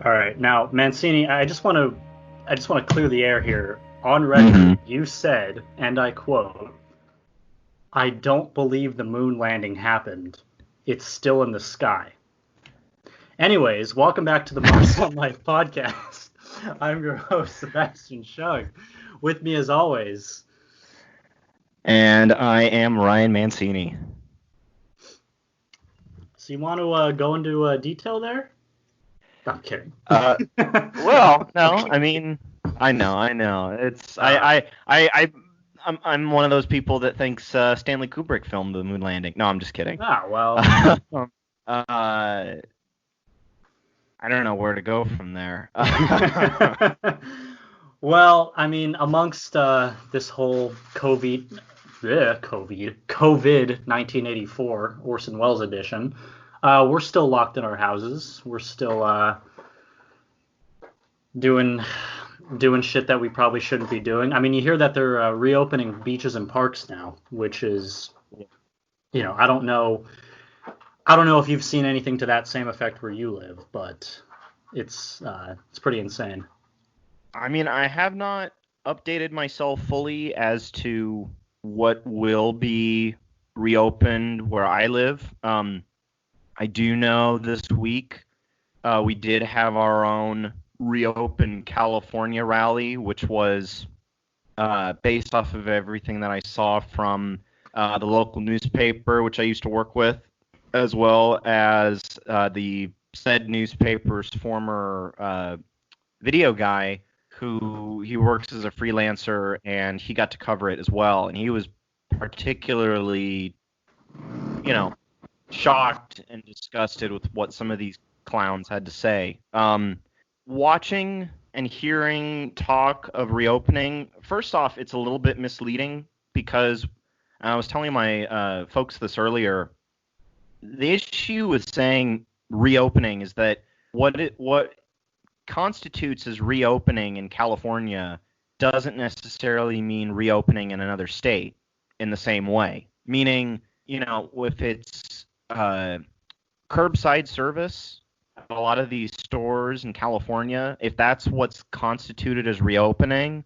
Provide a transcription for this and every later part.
All right, now Mancini, I just want to clear the air here. On record, you said, and I quote, "I don't believe the moon landing happened. It's still in the sky." Anyways, welcome back to the Mars on Life podcast. I'm your host, Sebastian Schug. With me, as always, and I am Ryan Mancini. So you want to go into detail there? I'm kidding. Well, no, I mean, I know. It's I'm one of those people that thinks Stanley Kubrick filmed the moon landing. No, I'm just kidding. Well. I don't know where to go from there. Well, I mean, amongst this whole COVID 1984 Orson Welles edition, we're still locked in our houses. We're still doing shit that we probably shouldn't be doing. I mean, you hear that they're reopening beaches and parks now, which is, I don't know if you've seen anything to that same effect where you live, but it's pretty insane. I mean, I have not updated myself fully as to what will be reopened where I live. I do know this week we did have our own reopen California rally, which was based off of everything that I saw from the local newspaper, which I used to work with, as well as the said newspaper's former video guy, who he works as a freelancer, and he got to cover it as well. And he was particularly, shocked and disgusted with what some of these clowns had to say. Watching and hearing talk of reopening, first off, it's a little bit misleading because I was telling my folks this earlier. The issue with saying reopening is that what constitutes as reopening in California doesn't necessarily mean reopening in another state in the same way. Meaning, if it's curbside service at a lot of these stores in California, if that's what's constituted as reopening,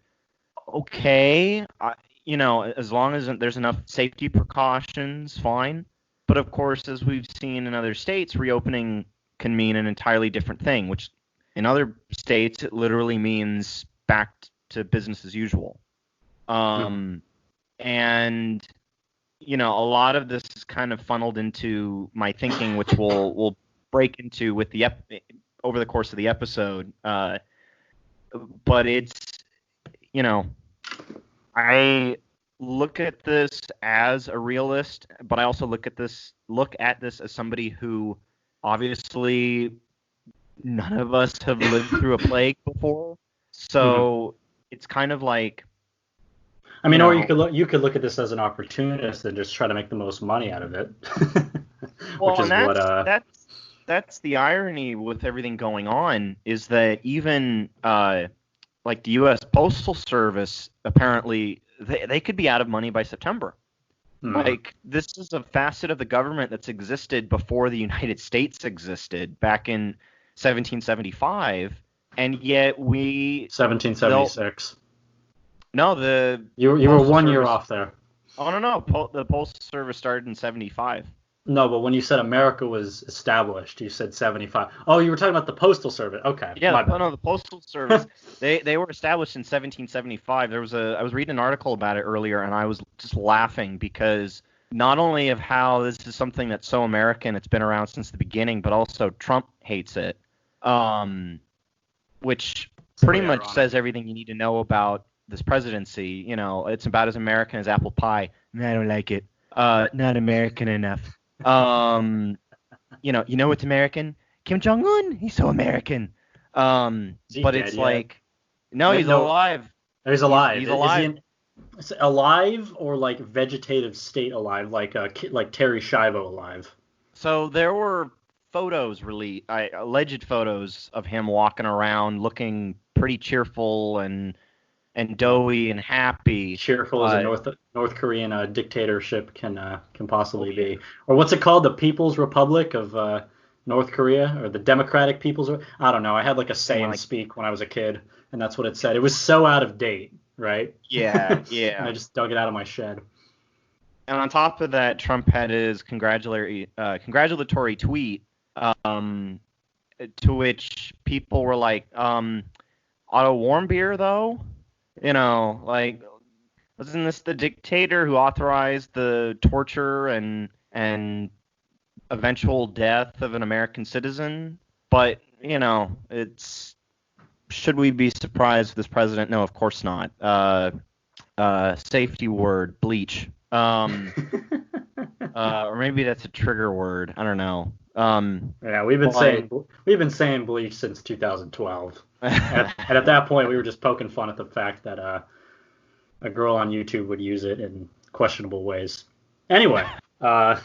okay, as long as there's enough safety precautions, fine. But of course, as we've seen in other states, reopening can mean an entirely different thing, which in other states it literally means back to business as usual. And a lot of this is kind of funneled into my thinking, which we'll break into with the over the course of the episode. But it's, I look at this as a realist, but I also look at this as somebody who obviously none of us have lived through a plague before. So it's kind of like, I mean, or you could look at this as an opportunist and just try to make the most money out of it. Well, which is that's the irony with everything going on, is that even like the U.S. Postal Service, apparently they could be out of money by September. Like, this is a facet of the government that's existed before the United States existed back in 1775, and yet 1776. No, you were 1 year off there. Oh, no. The Postal Service started in 75. No, but when you said America was established, you said 75. Oh, you were talking about the Postal Service. Okay. Yeah, the Postal Service. they were established in 1775. I was reading an article about it earlier, and I was just laughing because not only of how this is something that's so American, it's been around since the beginning, but also Trump hates it, which pretty much says everything you need to know about this presidency. It's about as American as apple pie. I don't like it. Not American enough. You know what's American? Kim Jong-un. He's so American. But it's like, no, he's alive. He's alive. He's alive. Is he alive or like vegetative state alive, like Terry Schiavo alive? So there were photos alleged photos of him walking around looking pretty cheerful and doughy and happy. Cheerful as a North Korean dictatorship can possibly be. Or what's it called? The People's Republic of North Korea or the Democratic People's. I don't know. I had like a say and Like, speak when I was a kid, and that's what it said. It was so out of date, right? yeah, And I yeah. just dug it out of my shed. And on top of that, Trump had his congratulatory tweet, um, to which people were like, auto warm beer though? Like, wasn't this the dictator who authorized the torture and eventual death of an American citizen? But, it's, should we be surprised with this president? No, of course not. Safety word, bleach. Or maybe that's a trigger word. I don't know. Yeah, we've been saying bleach since 2012, and at that point we were just poking fun at the fact that a girl on YouTube would use it in questionable ways. Anyway, now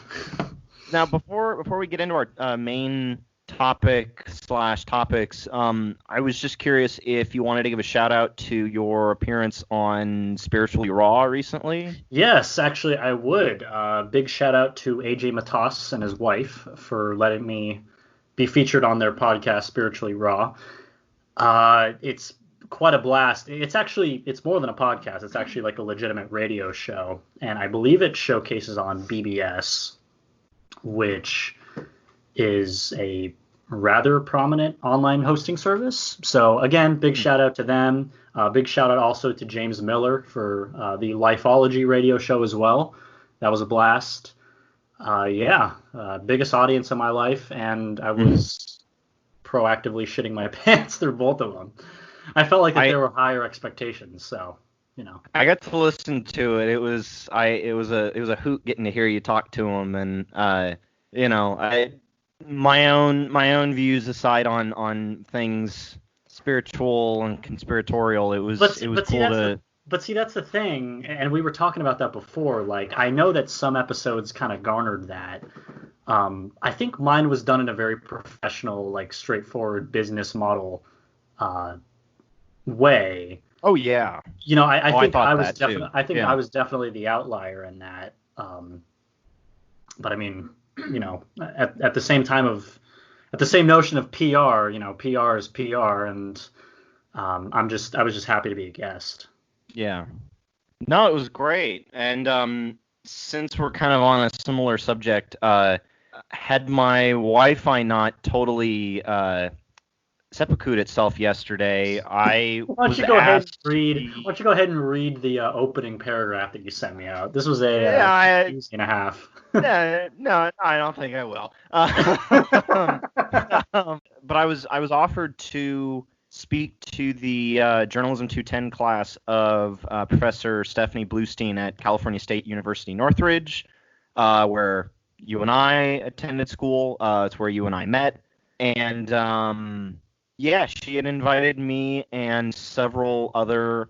before we get into our main topics, I was just curious if you wanted to give a shout out to your appearance on Spiritually Raw recently. Yes, actually I would. Big shout out to AJ Matas and his wife for letting me be featured on their podcast Spiritually Raw. It's quite a blast. It's more than a podcast. It's actually like a legitimate radio show, and I believe it showcases on BBS, which is a rather prominent online hosting service. So again, big shout out to them. Big shout out also to James Miller for the Lifeology radio show as well. That was a blast. Biggest audience in my life, and I was proactively shitting my pants through both of them. I felt like there were higher expectations, so I got to listen to it. It was a hoot getting to hear you talk to him, and my own views aside on things spiritual and conspiratorial. It was cool. But see, that's the thing, and we were talking about that before. Like, I know that some episodes kind of garnered that. I think mine was done in a very professional, like straightforward business model way. Oh yeah. I think I was definitely. I think I was definitely the outlier in that. But I mean, at the same notion of PR, PR is PR, and I was just happy to be a guest. Yeah. No, it was great. And since we're kind of on a similar subject, had my Wi-Fi not totally seppuku'd itself yesterday, Why don't you go ahead and read the opening paragraph that you sent me out? This was a easy and a half. No, I don't think I will. But I was offered to speak to the Journalism 210 class of Professor Stephanie Bluestein at California State University Northridge, where you and I attended school. It's where you and I met. And she had invited me and several other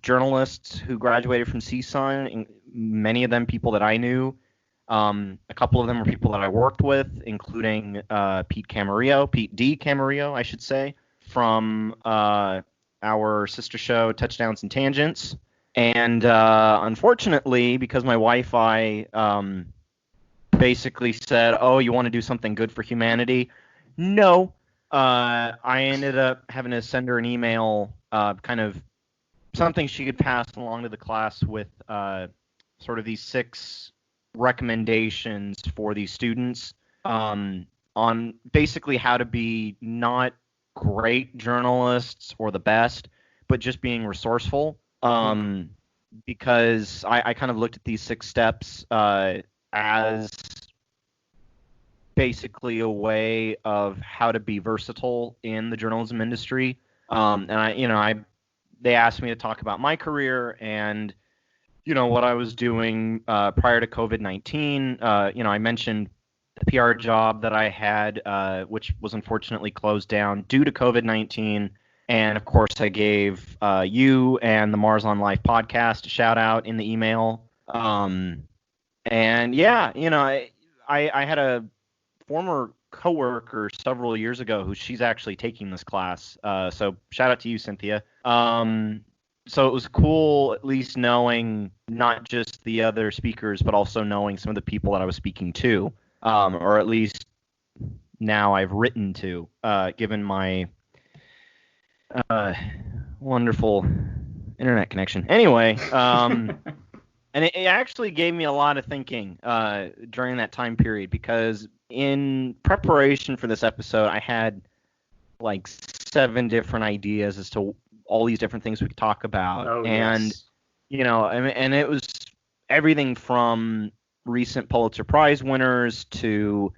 journalists who graduated from CSUN, many of them people that I knew. A couple of them were people that I worked with, including Pete D. Camarillo, I should say, from our sister show Touchdowns and Tangents. And unfortunately, because my Wi-Fi basically said, "Oh, you want to do something good for humanity?" No. I ended up having to send her an email, kind of something she could pass along to the class with sort of these 6 recommendations for these students on basically how to be not great journalists or the best, but just being resourceful. Because I kind of looked at these 6 steps as basically a way of how to be versatile in the journalism industry. And they asked me to talk about my career and what I was doing prior to COVID-19. I mentioned the PR job that I had, which was unfortunately closed down due to COVID-19. And of course, I gave you and the Mars on Life podcast a shout out in the email. I had a former coworker several years ago who she's actually taking this class. So shout out to you, Cynthia. So it was cool at least knowing not just the other speakers, but also knowing some of the people that I was speaking to, or at least now I've written to, given my wonderful internet connection. Anyway, and it actually gave me a lot of thinking during that time period, because in preparation for this episode, I had like 7 different ideas as to all these different things we could talk about. Oh, and yes. and it was everything from recent Pulitzer Prize winners to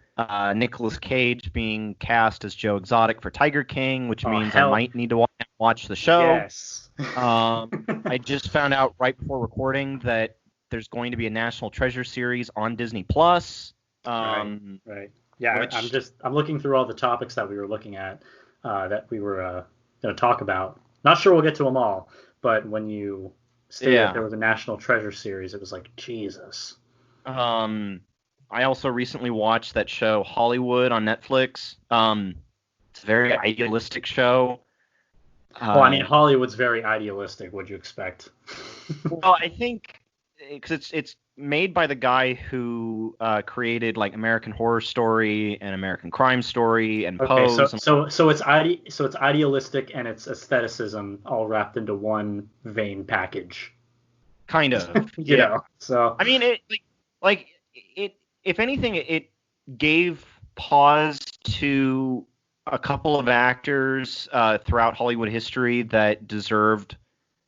Nicolas Cage being cast as Joe Exotic for Tiger King, which means I might need to watch the show. Yes. I just found out right before recording that there's going to be a National Treasure series on Disney Plus. Right. Yeah, I'm looking through all the topics that we were looking at, that we were going to talk about. Not sure we'll get to them all, but when you stated that there was a National Treasure series, it was like, Jesus. I also recently watched that show Hollywood on Netflix. It's a very idealistic show. Well, I mean, Hollywood's very idealistic. What'd you expect? Well, I think because it's made by the guy who created like American Horror Story and American Crime Story and Pose. So it's idealistic and it's aestheticism all wrapped into one vain package. Kind of, you know. So I mean, if anything, it gave pause to a couple of actors throughout Hollywood history that deserved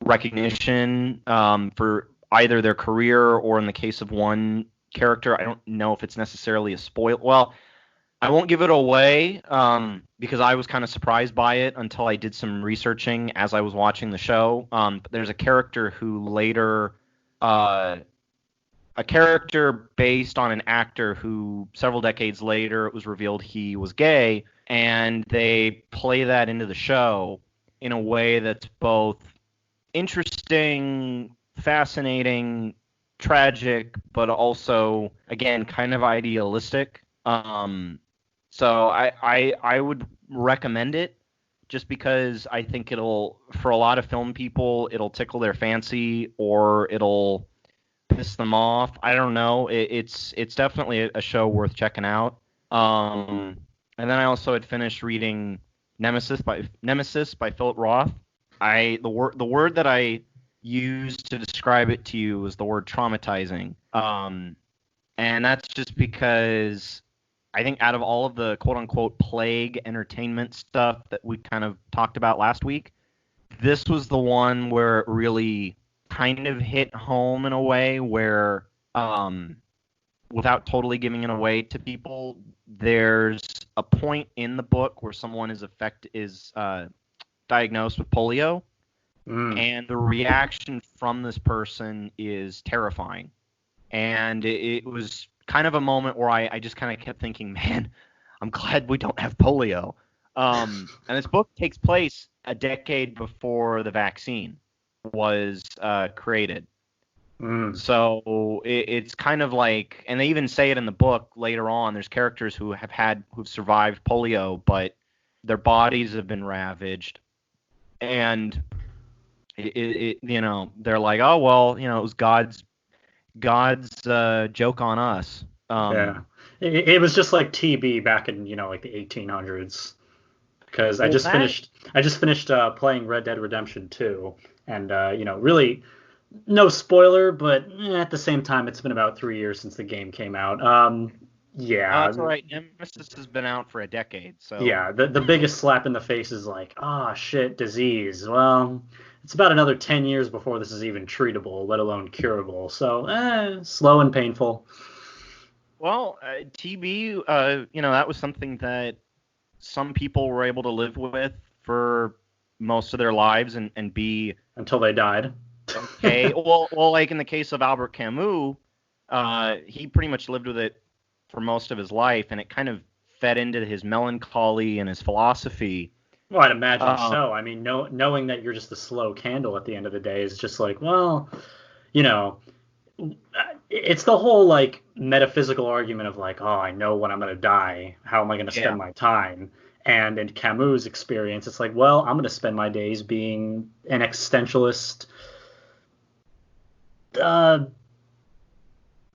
recognition for either their career or, in the case of one character, I don't know if it's necessarily a spoil. Well, I won't give it away because I was kind of surprised by it until I did some researching as I was watching the show. But there's a character who later, a character based on an actor who several decades later it was revealed he was gay, and they play that into the show in a way that's both interesting, fascinating, tragic, but also, again, kind of idealistic. So I would recommend it just because I think it'll, for a lot of film people, it'll tickle their fancy or it'll piss them off. I don't know. It's definitely a show worth checking out. And then I also had finished reading Nemesis by Philip Roth. The word that I used to describe it to you was the word traumatizing. And that's just because I think out of all of the quote-unquote plague entertainment stuff that we kind of talked about last week, this was the one where it really kind of hit home in a way where, without totally giving it away to people, there's a point in the book where someone is diagnosed with polio, and the reaction from this person is terrifying. And it was kind of a moment where I just kind of kept thinking, man, I'm glad we don't have polio. And this book takes place a decade before the vaccine was created. So it's kind of like, and they even say it in the book later on, there's characters who've survived polio, but their bodies have been ravaged. And they're like, oh, well, it was God's joke on us. Yeah, it was just like TB back in like the 1800s. Because I just finished playing Red Dead Redemption 2, and really no spoiler, but at the same time, it's been about 3 years since the game came out. Yeah, that's all right. Nemesis has been out for a decade, so yeah. The biggest slap in the face is like, shit, disease. Well, it's about another 10 years before this is even treatable, let alone curable. So, slow and painful. Well, TB, that was something that some people were able to live with for most of their lives and be until they died. Okay. well, like in the case of Albert Camus, he pretty much lived with it for most of his life, and it kind of fed into his melancholy and his philosophy. Well, I'd imagine so. I mean, knowing that you're just a slow candle at the end of the day is just like, well, it's the whole like metaphysical argument of like, I know when I'm going to die. How am I going to spend my time? And in Camus' experience, it's like, well, I'm going to spend my days being an existentialist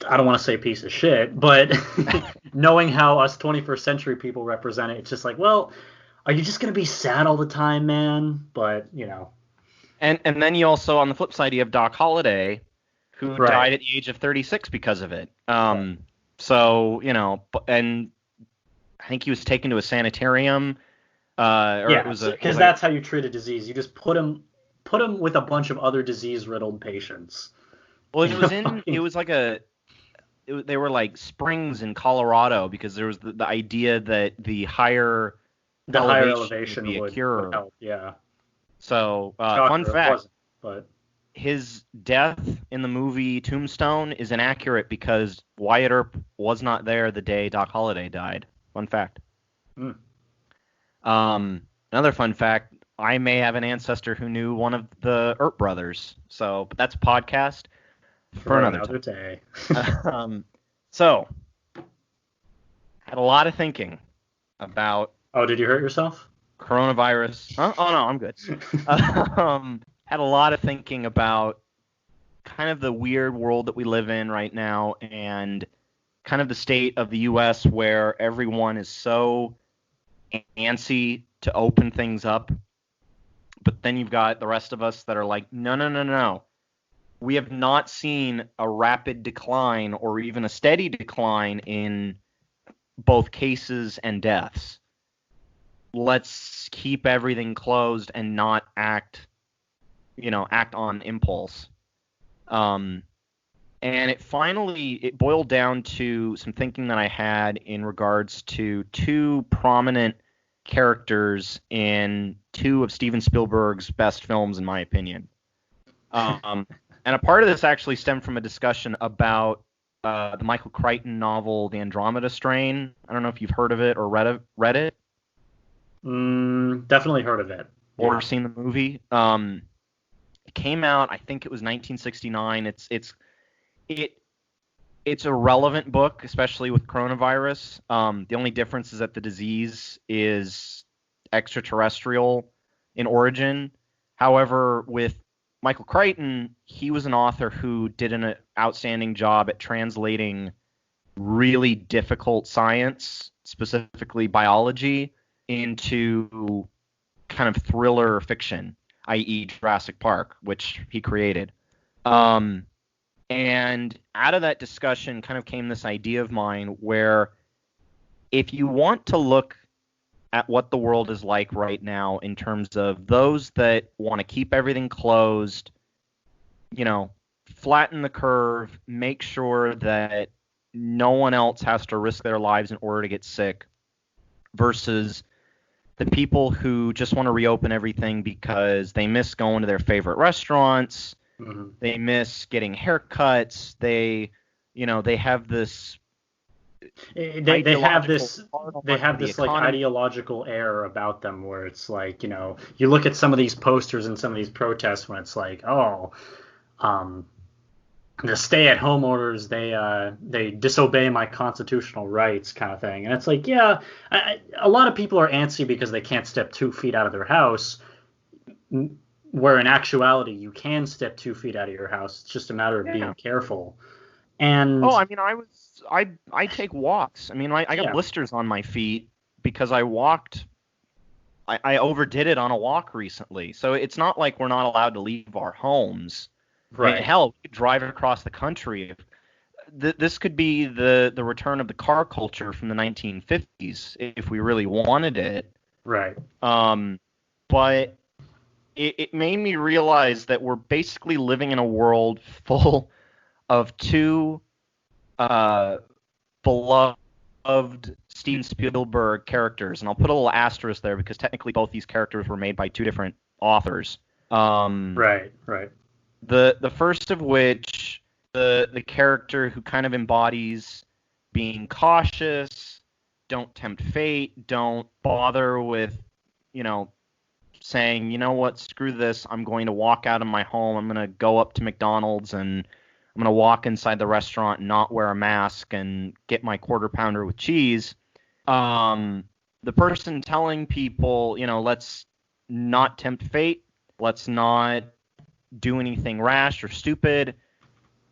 I don't want to say piece of shit, but knowing how us 21st century people represent it, it's just like, well, are you just gonna be sad all the time, man? But And then you also, on the flip side, you have Doc Holliday, who right. died at the age of 36 because of it. Right. So, and I think he was taken to a sanitarium, or it Yeah, was because that's how you treat a disease. You just put him with a bunch of other disease-riddled patients. well, You know, it was like they were like springs in Colorado because there was the idea that the higher the higher elevation would elevation be a would cure. help. Yeah, So, fun shocker, it fact, wasn't, but his death in the movie Tombstone is inaccurate because Wyatt Earp was not there the day Doc Holliday died. Fun fact. mm, Another fun fact, I may have an ancestor who knew one of the Earp brothers. So, but that's a podcast for for another another time. day. So, had a lot of thinking about Oh, did you hurt yourself? coronavirus. Huh? Oh no, I'm good. Had a lot of thinking about kind of the weird world that we live in right now and kind of the state of the U.S. where everyone is so antsy to open things up. But then you've got the rest of us that are like, no, no, no, no. We have not seen a rapid decline or even a steady decline in both cases and deaths. Let's keep everything closed and not act on impulse. And it boiled down to some thinking that I had in regards to two prominent characters in two of Steven Spielberg's best films, in my opinion. And a part of this actually stemmed from a discussion about the Michael Crichton novel, The Andromeda Strain. I don't know if you've heard of it or read it. Definitely heard of it. Or seen the movie. It came out, I think it was 1969. It's a relevant book, especially with coronavirus. The only difference is that the disease is extraterrestrial in origin. However, with Michael Crichton, he was an author who did an outstanding job at translating really difficult science, specifically biology, into kind of thriller fiction, i.e. Jurassic Park, which he created. And out of that discussion kind of came this idea of mine where if you want to look at what the world is like right now in terms of those that want to keep everything closed, flatten the curve, make sure that no one else has to risk their lives in order to get sick, versus the people who just want to reopen everything because they miss going to their favorite restaurants, they miss getting haircuts, they have this they have this like economy. ideological air about them where it's like, you look at some of these posters and some of these protests when it's like, the stay-at-home orders, they disobey my constitutional rights, kind of thing. And it's like, yeah, a lot of people are antsy because they can't step 2 feet out of their house, where in actuality you can step 2 feet out of your house. It's just a matter of being careful. And I take walks. I mean, I got blisters on my feet because I walked. I overdid it on a walk recently. So it's not like we're not allowed to leave our homes. right. And hell, we could drive across the country. This could be the return of the car culture from the 1950s if we really wanted it. Right. But it made me realize that we're basically living in a world full of two beloved Steven Spielberg characters, and I'll put a little asterisk there because technically both these characters were made by two different authors. Right. The first of which, the character who kind of embodies being cautious, don't tempt fate, don't bother with, saying, you know what, screw this, I'm going to walk out of my home, I'm going to go up to McDonald's and I'm going to walk inside the restaurant and not wear a mask and get my quarter pounder with cheese. The person telling people, let's not tempt fate, let's not do anything rash or stupid,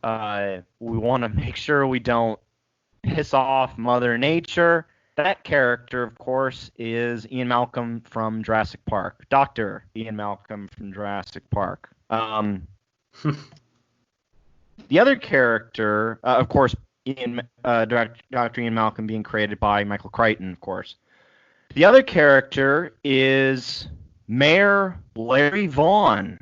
We want to make sure we don't piss off Mother Nature. That character, of course, is Ian Malcolm from Jurassic Park. Dr. Ian Malcolm from Jurassic Park. The other character, of course, Dr. Ian Malcolm being created by Michael Crichton, of course. The other character is Mayor Larry Vaughan.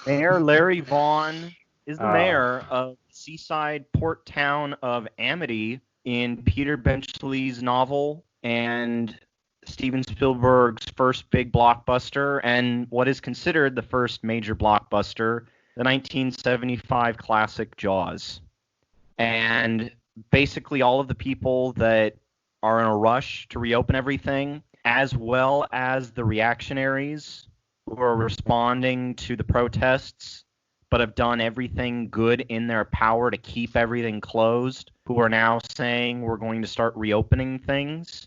Mayor Larry Vaughan is the mayor of the seaside port town of Amity in Peter Benchley's novel and Steven Spielberg's first big blockbuster, and what is considered the first major blockbuster, the 1975 classic Jaws. And basically all of the people that are in a rush to reopen everything, as well as the reactionaries who are responding to the protests but have done everything good in their power to keep everything closed, who are now saying we're going to start reopening things.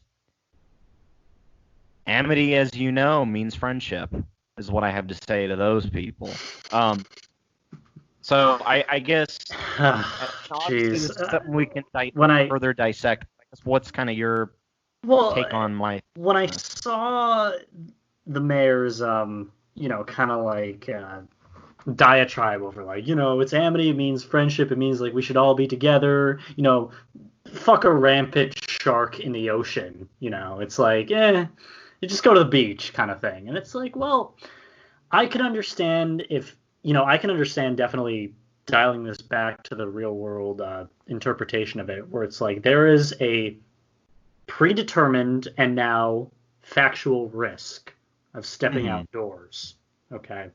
Amity, as you know, means friendship, is what I have to say to those people. So I guess obviously this is something we can further dissect. I guess what's kind of your take on my... When I saw the mayor's, kind of like diatribe over like, it's Amity, it means friendship, it means like we should all be together, fuck a rampant shark in the ocean, it's like, you just go to the beach kind of thing. And it's like, well, I can understand definitely dialing this back to the real world interpretation of it, where it's like there is a predetermined and now factual risk of stepping outdoors. Okay.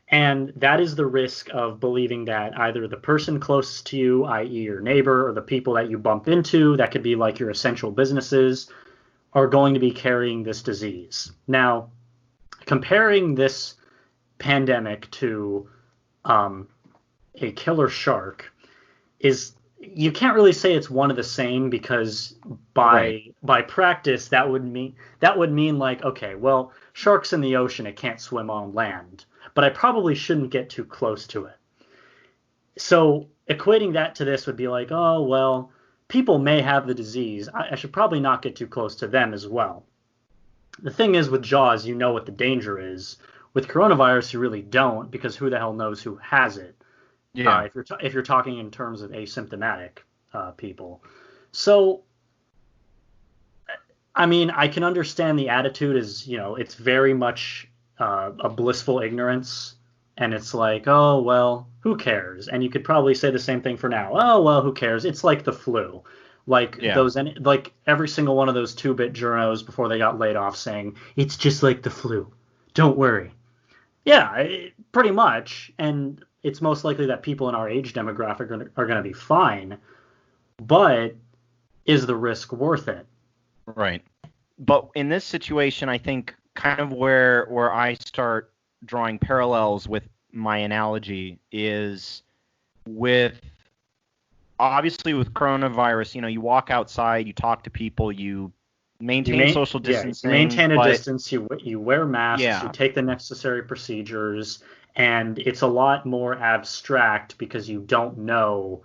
And that is the risk of believing that either the person closest to you, i.e. your neighbor, or the people that you bump into, that could be like your essential businesses, are going to be carrying this disease. Now, comparing this pandemic to a killer shark you can't really say it's one of the same, because by practice that would mean like, okay, well, sharks in the ocean, it can't swim on land, but I probably shouldn't get too close to it. So equating that to this would be like, oh, well, people may have the disease, I should probably not get too close to them as well. The thing is, with Jaws, you know what the danger is. With coronavirus, you really don't, because who the hell knows who has it? Yeah. If you're talking in terms of asymptomatic people. So, I mean, I can understand the attitude is, it's very much a blissful ignorance. And it's like, oh, well, who cares? And you could probably say the same thing for now. Oh, well, who cares? It's like the flu. Like every single one of those 2-bit journos before they got laid off saying, it's just like the flu. Don't worry. Yeah, pretty much. And it's most likely that people in our age demographic are going to be fine. But is the risk worth it? Right. But in this situation, I think kind of where I start drawing parallels with my analogy is with, obviously with coronavirus, you walk outside, you talk to people, you maintain social distancing. You maintain a distance, you wear masks, you take the necessary procedures, and it's a lot more abstract because you don't know,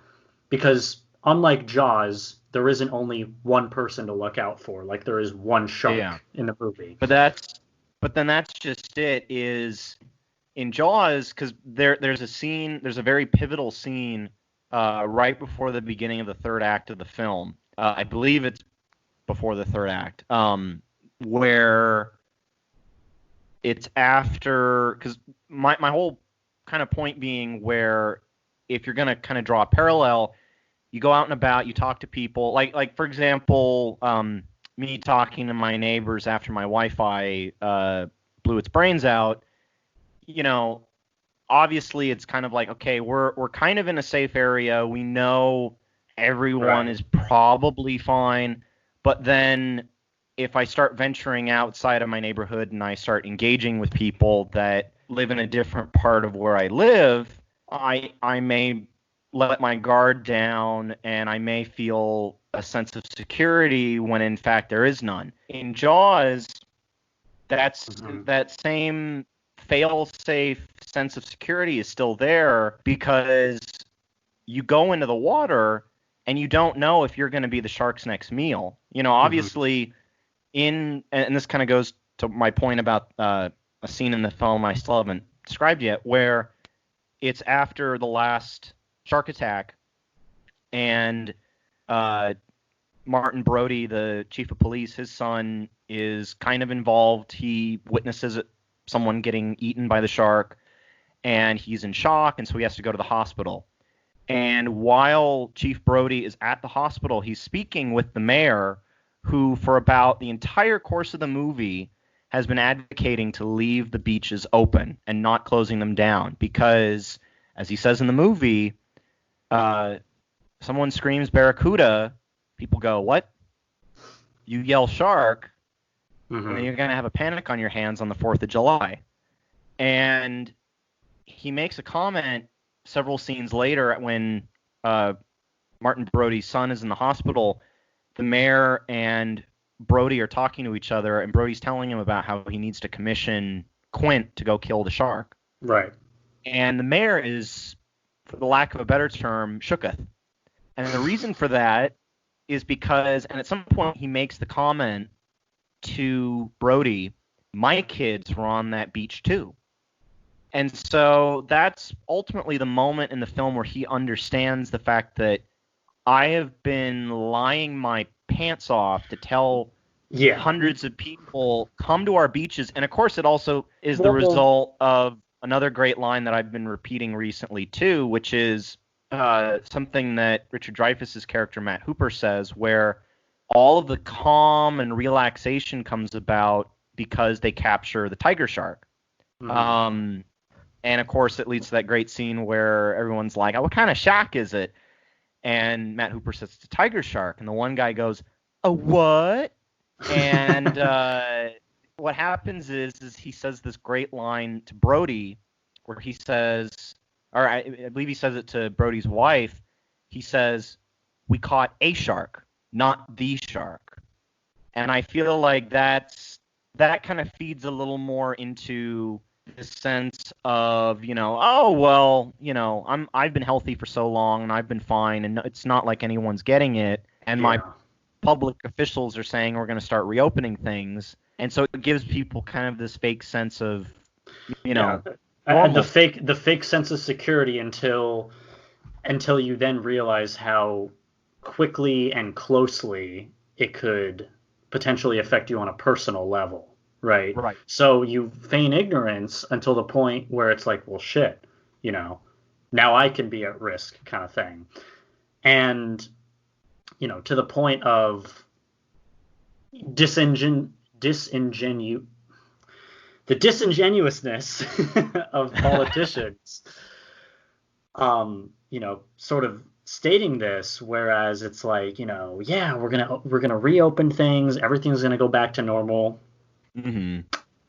because unlike Jaws, there isn't only one person to look out for, like there is one shark in the movie. But then that's just it, is in Jaws, because there's a very pivotal scene right before the beginning of the third act of the film. I believe it's before the third act, where it's after, because my whole kind of point being, where if you're going to kind of draw a parallel, you go out and about, you talk to people, like for example, me talking to my neighbors after my Wi-Fi blew its brains out. Obviously it's kind of like, okay, we're kind of in a safe area, we know everyone is probably fine. But then if I start venturing outside of my neighborhood and I start engaging with people that live in a different part of where I live, I may let my guard down and I may feel a sense of security when in fact there is none. In Jaws, that same fail-safe sense of security is still there, because you go into the water and you don't know if you're going to be the shark's next meal. Obviously, and this kind of goes to my point about a scene in the film I still haven't described yet, where it's after the last shark attack, and Martin Brody, the chief of police, his son is kind of involved. He witnesses someone getting eaten by the shark, and he's in shock, and so he has to go to the hospital. And while Chief Brody is at the hospital, he's speaking with the mayor, who for about the entire course of the movie has been advocating to leave the beaches open and not closing them down because, as he says in the movie, someone screams barracuda, people go, what? You yell shark, and then you're going to have a panic on your hands on the 4th of July. And he makes a comment several scenes later when Martin Brody's son is in the hospital. The mayor and Brody are talking to each other, and Brody's telling him about how he needs to commission Quint to go kill the shark. Right. And the mayor is, for the lack of a better term, shooketh. And the reason for that is because, and at some point he makes the comment to Brody, my kids were on that beach too. And so that's ultimately the moment in the film where he understands the fact that I have been lying my pants off to tell hundreds of people, come to our beaches. And of course, it also is the result of another great line that I've been repeating recently too, which is something that Richard Dreyfuss's character Matt Hooper says, where all of the calm and relaxation comes about because they capture the tiger shark. And of course, it leads to that great scene where everyone's like, oh, what kind of shark is it? And Matt Hooper says, it's a tiger shark. And the one guy goes, a what? And what happens is he says this great line to Brody where he says, or I believe he says it to Brody's wife. He says, we caught a shark, not the shark. And I feel like that kind of feeds a little more into the sense of, oh, well, I've been healthy for so long and I've been fine and it's not like anyone's getting it. And my public officials are saying we're going to start reopening things. And so it gives people kind of this fake sense of, and the fake sense of security until you then realize how quickly and closely it could potentially affect you on a personal level. Right. So you feign ignorance until the point where it's like, well, shit, now I can be at risk kind of thing. And, to the point of the disingenuousness of politicians, sort of stating this, whereas it's like, we're gonna reopen things, everything's gonna go back to normal. Mm-hmm.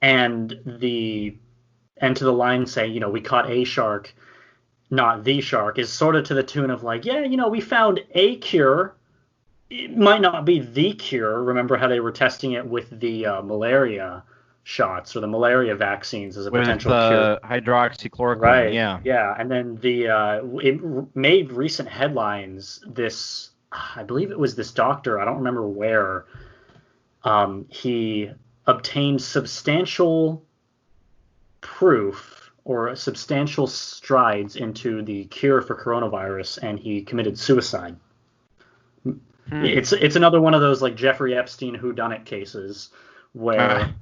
And to the line saying, we caught a shark, not the shark, is sort of to the tune of like, we found a cure. It might not be the cure. Remember how they were testing it with the malaria shots or the malaria vaccines as a potential cure. Hydroxychloroquine. Right. Yeah. Yeah. And then it made recent headlines. This, I believe it was this doctor. I don't remember where. He obtained substantial proof or substantial strides into the cure for coronavirus, and he committed suicide. It's another one of those like Jeffrey Epstein whodunit cases where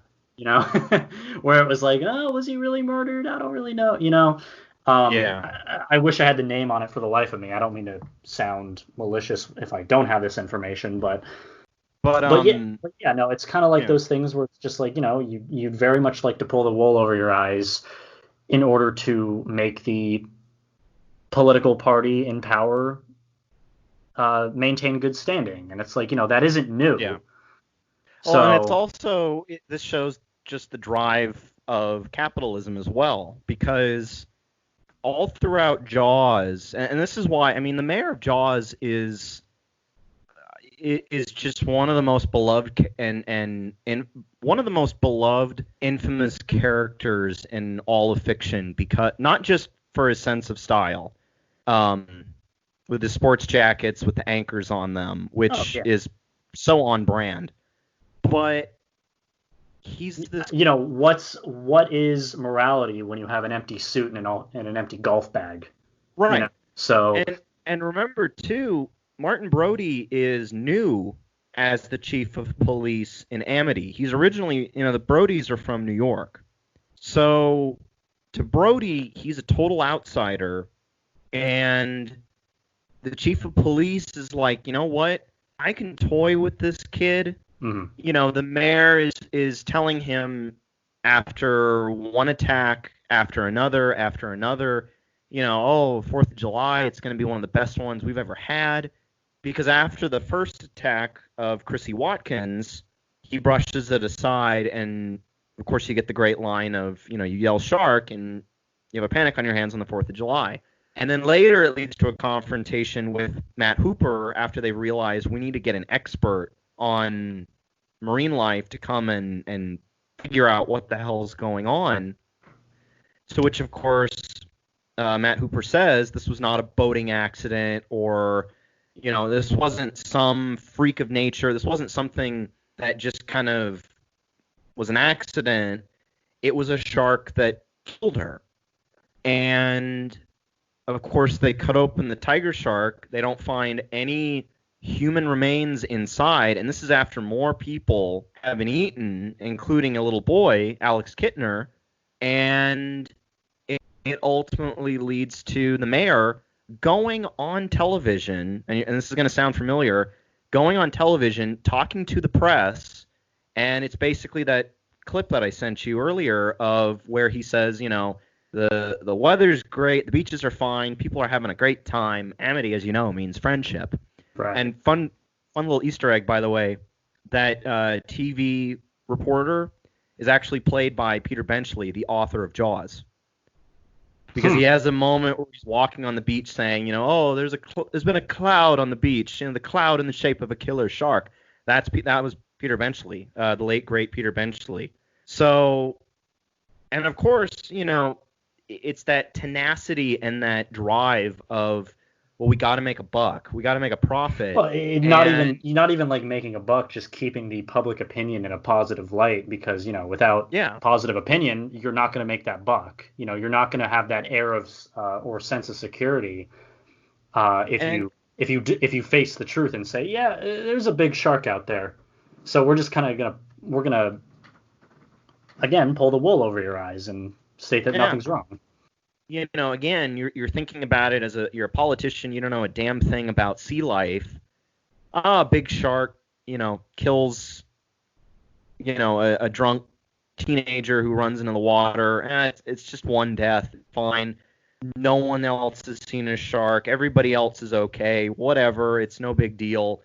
where it was like, oh, was he really murdered? I don't really know. I wish I had the name on it for the life of me. I don't mean to sound malicious if I don't have this information, but it's kind of like those things where it's just like, you'd very much like to pull the wool over your eyes in order to make the political party in power maintain good standing. And it's like, that isn't new. Yeah. So, and it's also, this shows just the drive of capitalism as well, because all throughout Jaws, and this is why, the mayor of Jaws is just one of the most beloved and one of the most beloved infamous characters in all of fiction, because not just for his sense of style, with the sports jackets with the anchors on them, which yeah. is so on brand. But he's this. What is morality when you have an empty suit and an empty golf bag? Right. So and remember too, Martin Brody is new as the chief of police in Amity. He's originally, the Brodys are from New York. So to Brody, he's a total outsider, and the chief of police is like, you know what? I can toy with this kid. Mm-hmm. The mayor is telling him after one attack after another, 4th of July, it's going to be one of the best ones we've ever had. Because after the first attack of Chrissy Watkins, he brushes it aside, and of course you get the great line of, you yell shark and you have a panic on your hands on the 4th of July. And then later it leads to a confrontation with Matt Hooper after they realize we need to get an expert on marine life to come and figure out what the hell's going on. So which, of course, Matt Hooper says this was not a boating accident, or, this wasn't some freak of nature. This wasn't something that just kind of was an accident. It was a shark that killed her. And, of course, they cut open the tiger shark. They don't find any human remains inside. And this is after more people have been eaten, including a little boy, Alex Kittner. And it ultimately leads to the mayor going on television, and this is going to sound familiar, going on television, talking to the press, and it's basically that clip that I sent you earlier of where he says, the weather's great, the beaches are fine, people are having a great time. Amity, as you know, means friendship. Right. And fun little Easter egg, by the way, that TV reporter is actually played by Peter Benchley, the author of Jaws. Because he has a moment where he's walking on the beach saying, there's been a cloud on the beach, the cloud in the shape of a killer shark. That was Peter Benchley, the late great Peter Benchley. So, and of course, it's that tenacity and that drive of, well, we got to make a buck, we got to make a profit. Well, not even like making a buck, just keeping the public opinion in a positive light, because without positive opinion, you're not going to make that buck. You're not going to have that air of or sense of security if you face the truth and say, yeah, there's a big shark out there. So we're just kind of gonna again pull the wool over your eyes and state that nothing's wrong. Again, you're thinking about it as you're a politician. You don't know a damn thing about sea life. A big shark, kills, a drunk teenager who runs into the water. It's just one death. Fine. No one else has seen a shark. Everybody else is okay. Whatever. It's no big deal.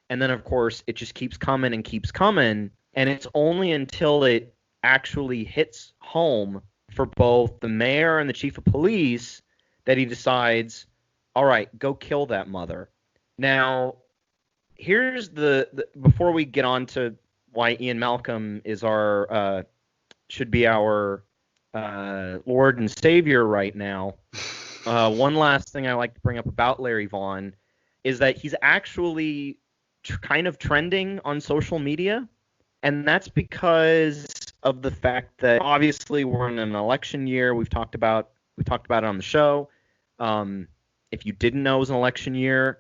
And then, of course, it just keeps coming and keeps coming. And it's only until it actually hits home for both the mayor and the chief of police that he decides, all right, go kill that mother. Now, here's before we get on to why Ian Malcolm is should be our Lord and Savior right now, one last thing I like to bring up about Larry Vaughan is that he's actually kind of trending on social media, and that's because of the fact that obviously we're in an election year. We've talked about it on the show. If you didn't know it was an election year,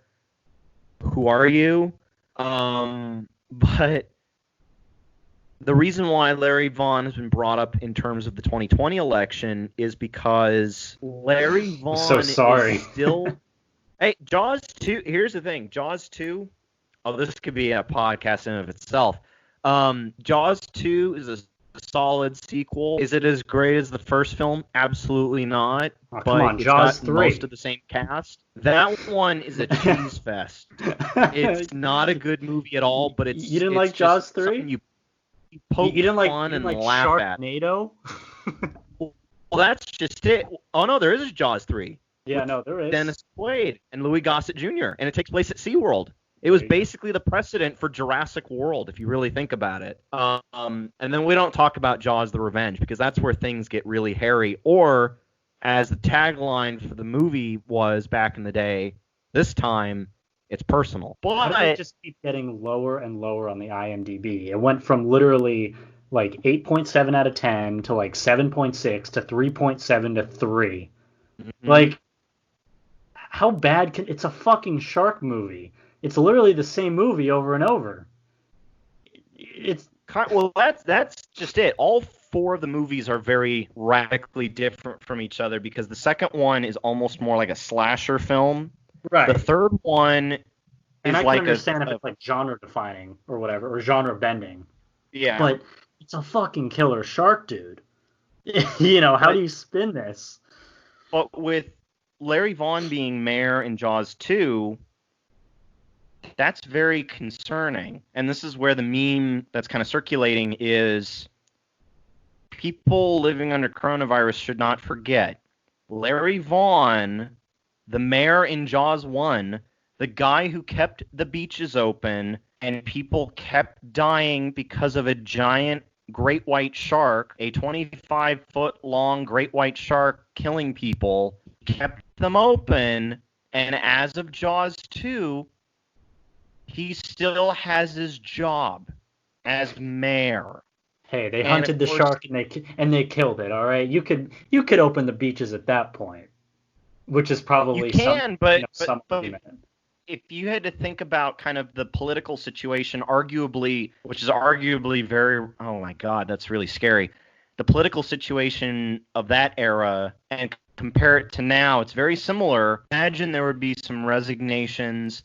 who are you? But the reason why Larry Vaughan has been brought up in terms of the 2020 election is because Larry Vaughan is still... Hey, Jaws 2, here's the thing. Jaws 2, this could be a podcast in and of itself. Jaws 2 is a solid sequel. Is it as great as the first film? Absolutely not. Oh, come on, Jaws 3. Most of the same cast. That one is a cheese fest. It's not a good movie at all, but you didn't like Jaws 3? You poke fun and laugh at. Sharknado? Well, that's just it. Oh no, there is a Jaws 3. Yeah, no, there is. Dennis Quaid and Louis Gossett Jr. and it takes place at SeaWorld. It was basically the precedent for Jurassic World, if you really think about it. And then we don't talk about Jaws: The Revenge, because that's where things get really hairy. Or, as the tagline for the movie was back in the day, This time, it's personal. How did it just keep getting lower and lower on the IMDb? It went from literally like 8.7 out of 10 to like 7.6 to 3.7 to 3. Mm-hmm. Like, how bad can... It's a fucking shark movie. It's literally the same movie over and over. It's... Well, that's just it. All 4 of the movies are very radically different from each other because the second one is almost more like a slasher film. Right. The third one is and I like can understand if it's like genre defining or whatever, or genre bending. Yeah. But it's a fucking killer shark, dude. You know, how do you spin this? But with Larry Vaughan being mayor in Jaws 2, that's very concerning. And this is where the meme that's kind of circulating is people living under coronavirus should not forget Larry Vaughan, the mayor in Jaws 1, the guy who kept the beaches open and people kept dying because of a giant great white shark, a 25-foot long great white shark killing people, kept them open, and as of Jaws 2, he still has his job as mayor. Hey, they hunted the shark and they killed it. All right, you could open the beaches at that point, which is probably but if you had to think about kind of the political situation, which is arguably very, oh my God, that's really scary. The political situation of that era and compare it to now, it's very similar. Imagine there would be some resignations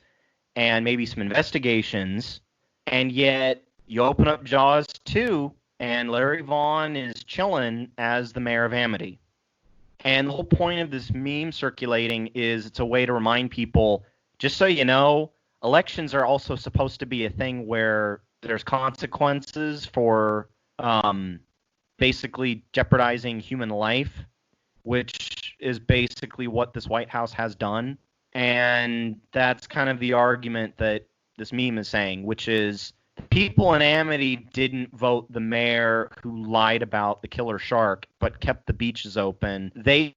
and maybe some investigations, and yet you open up Jaws 2 and Larry Vaughan is chilling as the mayor of Amity. And the whole point of this meme circulating is it's a way to remind people, just so you know, elections are also supposed to be a thing where there's consequences for basically jeopardizing human life, which is basically what this White House has done. And that's kind of the argument that this meme is saying, which is people in Amity didn't vote the mayor who lied about the killer shark but kept the beaches open. They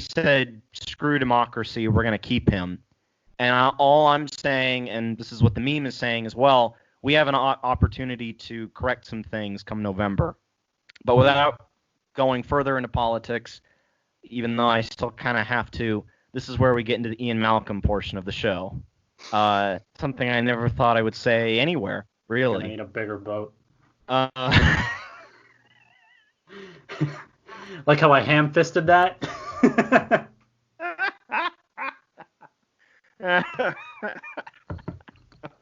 said, screw democracy, we're going to keep him. And all I'm saying, and this is what the meme is saying as well, we have an opportunity to correct some things come November. But without going further into politics, even though I still kind of have to, this is where we get into the Ian Malcolm portion of the show. Something I never thought I would say anywhere, really. I need a bigger boat. Like how I ham-fisted that?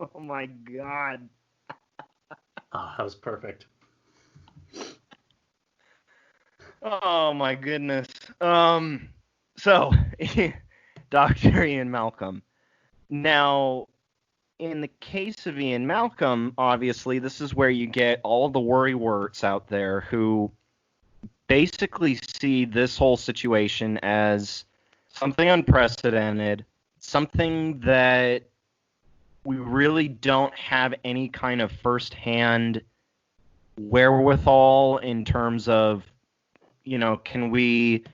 Oh my God. Oh, that was perfect. Oh my goodness. So, Dr. Ian Malcolm. Now, in the case of Ian Malcolm, obviously, this is where you get all the worrywurts out there who basically see this whole situation as something unprecedented, something that we really don't have any kind of firsthand wherewithal in terms of, can we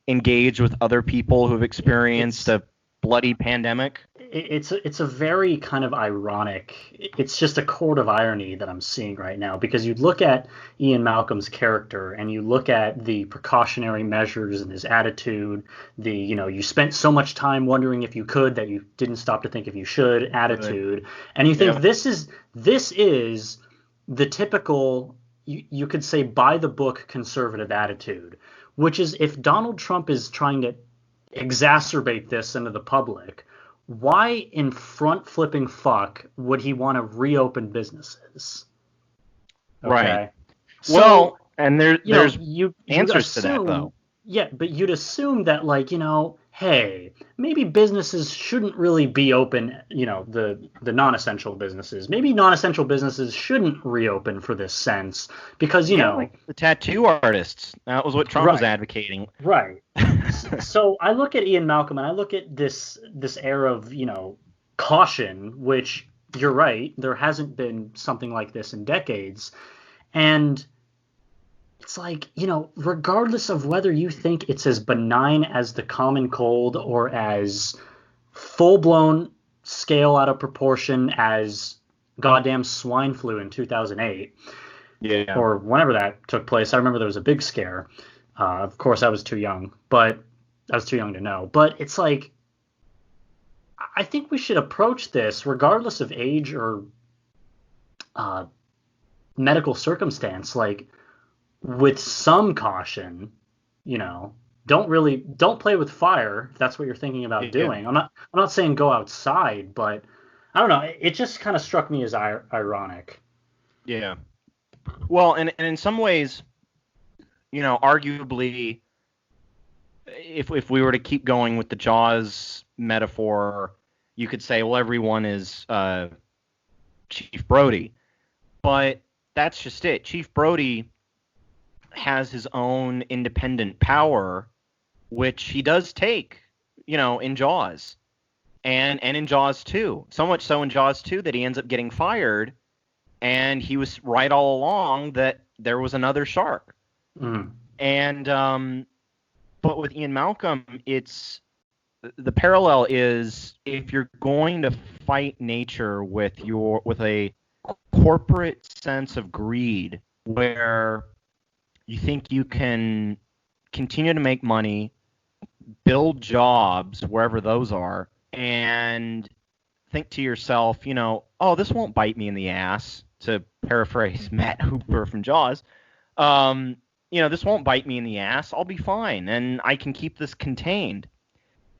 engage with other people who've experienced a bloody pandemic? It's a very kind of ironic, it's just a chord of irony that I'm seeing right now, because you look at Ian Malcolm's character and you look at the precautionary measures and his attitude, you spent so much time wondering if you could that you didn't stop to think if you should attitude, and you think this is the typical, you could say, by the book conservative attitude, which is if Donald Trump is trying to exacerbate this into the public, why in front flipping fuck would he want to reopen businesses? Okay. Right. So, and there's answers to that, though. Yeah, but you'd assume that, hey, maybe businesses shouldn't really be open, the non-essential businesses. Maybe non-essential businesses shouldn't reopen for this sense because, like the tattoo artists. That was what Trump was advocating. Right. So I look at Ian Malcolm and I look at this air of, caution, which you're right, there hasn't been something like this in decades. And it's like, regardless of whether you think it's as benign as the common cold or as full-blown scale out of proportion as goddamn swine flu in 2008. Yeah. Or whenever that took place. I remember there was a big scare. Of course, I was too young, but I was too young to know. But it's like, I think we should approach this, regardless of age or medical circumstance, like with some caution. Don't play with fire if that's what you're thinking about doing. I'm not saying go outside, but I don't know. It just kind of struck me as ironic. Yeah. Well, and in some ways, arguably, if we were to keep going with the Jaws metaphor, you could say, well, everyone is Chief Brody. But that's just it. Chief Brody has his own independent power, which he does take, in Jaws. And in Jaws 2. So much so in Jaws 2 that he ends up getting fired, and he was right all along that there was another shark. Mm. And but with Ian Malcolm, the parallel is, if you're going to fight nature with a corporate sense of greed, where you think you can continue to make money, build jobs wherever those are, and think to yourself, oh, this won't bite me in the ass, to paraphrase Matt Hooper from Jaws. This won't bite me in the ass. I'll be fine, and I can keep this contained.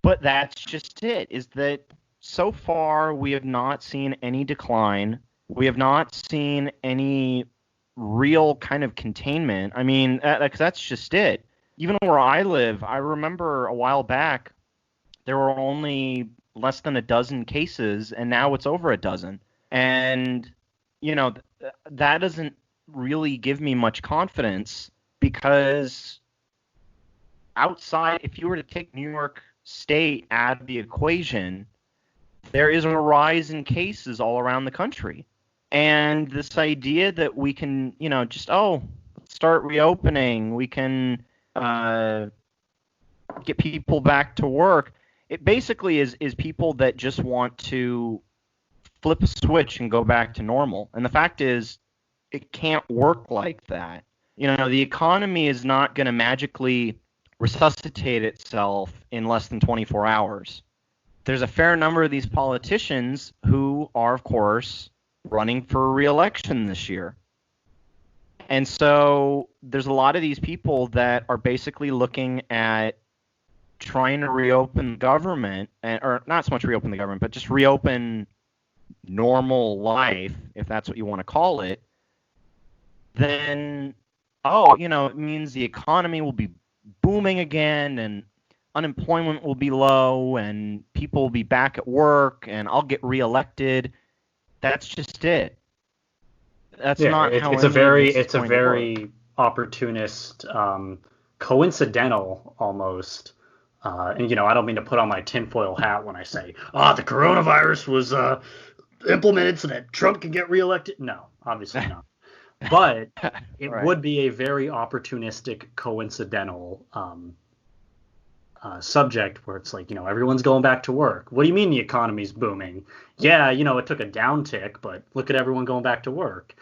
But that's just it, is that so far we have not seen any decline. We have not seen any real kind of containment. I mean, that's just it. Even where I live, I remember a while back, there were only less than a dozen cases, and now it's over a dozen. And, that doesn't really give me much confidence, because outside, if you were to take New York State out of the equation, there is a rise in cases all around the country. And this idea that we can, start reopening, we can get people back to work, it basically is people that just want to flip a switch and go back to normal. And the fact is, it can't work like that. The economy is not going to magically resuscitate itself in less than 24 hours. There's a fair number of these politicians who are, of course, running for re-election this year. And so there's a lot of these people that are basically looking at trying to reopen the government, or not so much reopen the government, but just reopen normal life, if that's what you want to call it. Then, it means the economy will be booming again, and unemployment will be low, and people will be back at work, and I'll get reelected. That's just it. That's not how it's a very opportunist, coincidental almost. And I don't mean to put on my tinfoil hat when I say, the coronavirus was implemented so that Trump can get reelected. No, obviously not. But it Right. would be a very opportunistic, coincidental subject where it's like, everyone's going back to work. What do you mean the economy's booming? Yeah, it took a downtick, but look at everyone going back to work.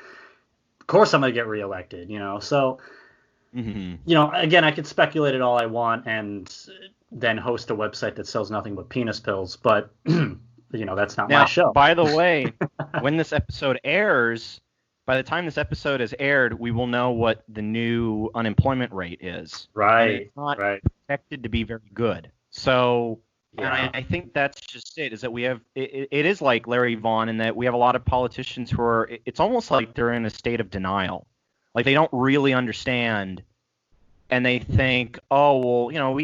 Of course I'm going to get reelected, So, again, I could speculate it all I want and then host a website that sells nothing but penis pills, but, that's not my show. By the way, when this episode airs, by the time this episode is aired, we will know what the new unemployment rate is. Right. And it's not right. expected to be very good. So, Yeah. and I think that's just it, is that we have, it is like Larry Vaughan, in that we have a lot of politicians who are, it's almost like they're in a state of denial. Like they don't really understand, and they think, oh, well,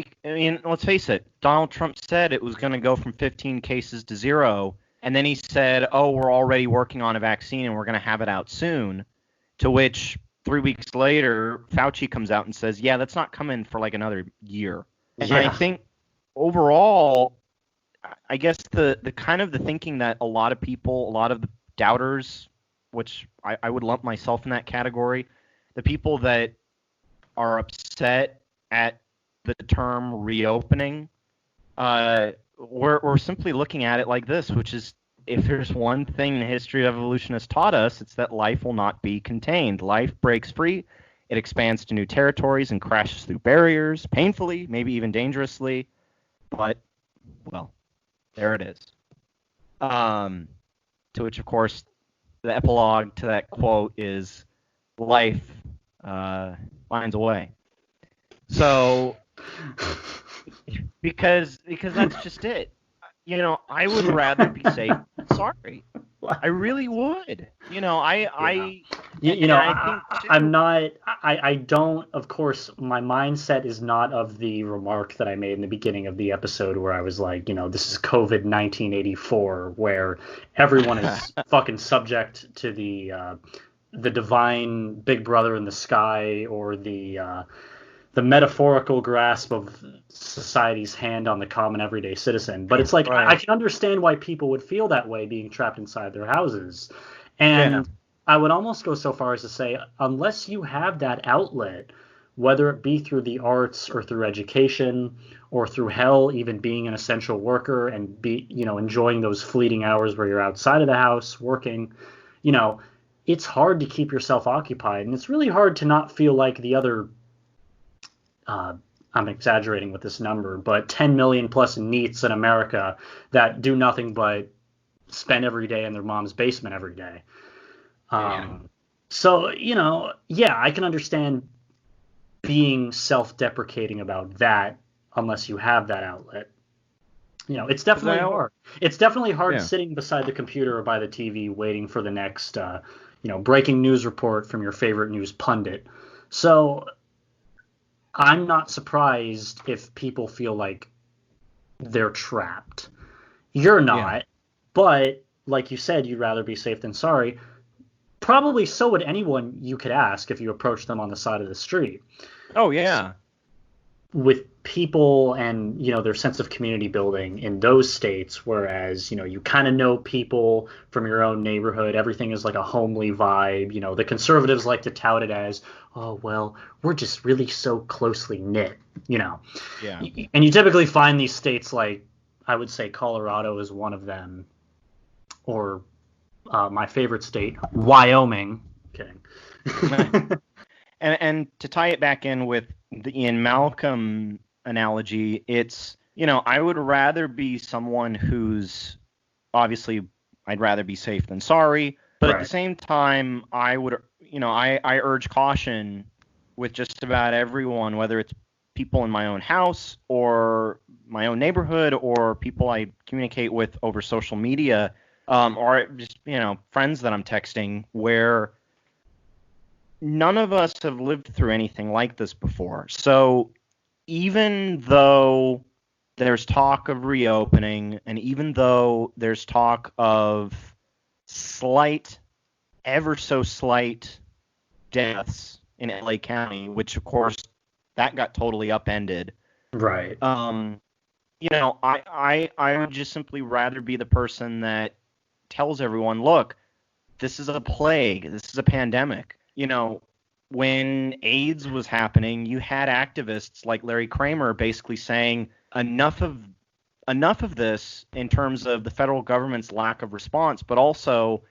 let's face it, Donald Trump said it was going to go from 15 cases to 0. And then he said, oh, we're already working on a vaccine and we're going to have it out soon. To which 3 weeks later, Fauci comes out and says, yeah, that's not coming for like another year. And I think overall, I guess the kind of the thinking that a lot of people, a lot of the doubters, which I would lump myself in that category, the people that are upset at the term reopening, we're simply looking at it like this, which is, if there's one thing the history of evolution has taught us, it's that life will not be contained. Life breaks free, it expands to new territories and crashes through barriers, painfully, maybe even dangerously. But, well, there it is. To which, of course, the epilogue to that quote is, life finds a way. So, because that's just it. I would rather be safe than sorry. I really would. I I'm not. I don't. Of course, my mindset is not of the remark that I made in the beginning of the episode where I was like, this is COVID 1984, where everyone is fucking subject to the divine Big Brother in the sky, or the metaphorical grasp of society's hand on the common everyday citizen. But it's like, right. I can understand why people would feel that way being trapped inside their houses. And I would almost go so far as to say, unless you have that outlet, whether it be through the arts or through education or through hell, even being an essential worker and enjoying those fleeting hours where you're outside of the house working, it's hard to keep yourself occupied. And it's really hard to not feel like the other I'm exaggerating with this number, but 10 million plus NEETs in America that do nothing but spend every day in their mom's basement every day. So, I can understand being self-deprecating about that unless you have that outlet. It's definitely hard. It's definitely hard sitting beside the computer or by the TV waiting for the next, breaking news report from your favorite news pundit. So I'm not surprised if people feel like they're trapped. You're not, but like you said, you'd rather be safe than sorry. Probably so would anyone you could ask if you approached them on the side of the street. Oh, yeah. With people and, their sense of community building in those states, whereas, you kind of know people from your own neighborhood. Everything is like a homely vibe. The conservatives like to tout it as, oh, well, we're just really so closely knit, Yeah. And you typically find these states like, I would say Colorado is one of them, or my favorite state, Wyoming. Kidding. And to tie it back in with the Ian Malcolm analogy, it's, I would rather be someone who's, obviously, I'd rather be safe than sorry, but at the same time, I would, I urge caution with just about everyone, whether it's people in my own house or my own neighborhood or people I communicate with over social media, or just, friends that I'm texting, where none of us have lived through anything like this before. So even though there's talk of reopening, and even though there's talk of slight, ever so slight deaths in LA County, which of course that got totally upended. Right. I would just simply rather be the person that tells everyone, look, this is a plague, this is a pandemic. When AIDS was happening, you had activists like Larry Kramer basically saying enough of this in terms of the federal government's lack of response, but also,